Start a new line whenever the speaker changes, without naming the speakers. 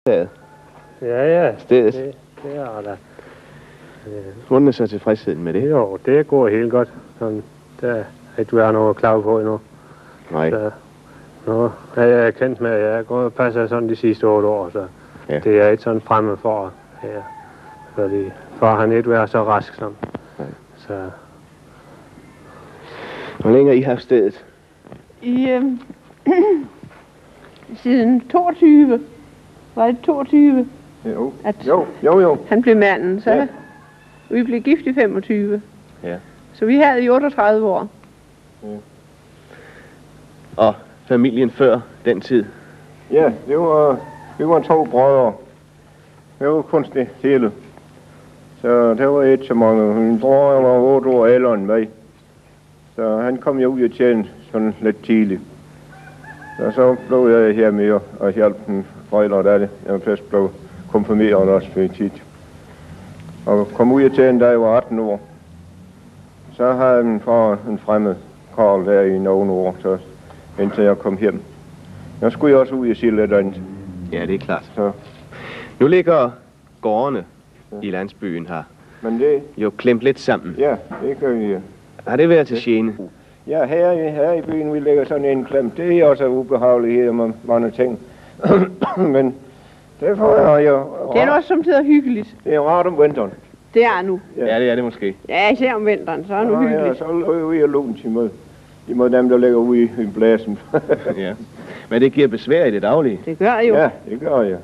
Ja,
stedet.
det er der.
Hvordan er så tilfredsheden med det?
Jo, det går helt godt. Sådan, der er ikke været noget klav på endnu.
Nej.
Så, nu er jeg kendt med, at jeg er gået og passer sådan de sidste 8 år, så
ja.
Det er ikke sådan fremme for, ja, fordi for han ikke være så rask som. Så.
Hvor længe har I haft stedet?
Siden 22. Var det 22?
Jo.
At
Jo.
han blev manden, så
ja.
Vi blev gift i 25.
Ja.
Så vi havde i 38 år.
Ja. Og familien før den tid?
Ja, vi var 2 brødre. Det var kun det hele. Så det var ikke så mange. Min bror var 8 år ældre end mig. Så han kom jo ud og tjene sådan lidt tidligt. Så blev jeg her med og hjalp den forældre der. Jeg først blev konfirmeret også for tid. Og kom ud og tjene, da jeg var 18 år. Så havde min far en fremmed karl der i nogle år, så indtil jeg kom hjem. Jeg skulle også ud og sige lidt andet.
Ja, det er klart.
Så.
Nu ligger gårdene i landsbyen her.
Men det
jo klemt lidt sammen.
Ja, det gør vi.
Har det været til gene?
Ja, her i byen, vi ligger sådan en klemt. Det er også ubehageligt med mange ting. Men det får jeg jo.
Det er også samtidig hyggeligt.
Det er rart om vinteren.
Det er nu.
Ja, det er det måske.
Ja, især om vinteren, så er det nu hyggeligt.
Ja, så løber vi og lunt imod dem, der ligger ude i blæsen.
Ja. Men det giver besvær i det daglige.
Det gør jo.
Ja, det gør jeg.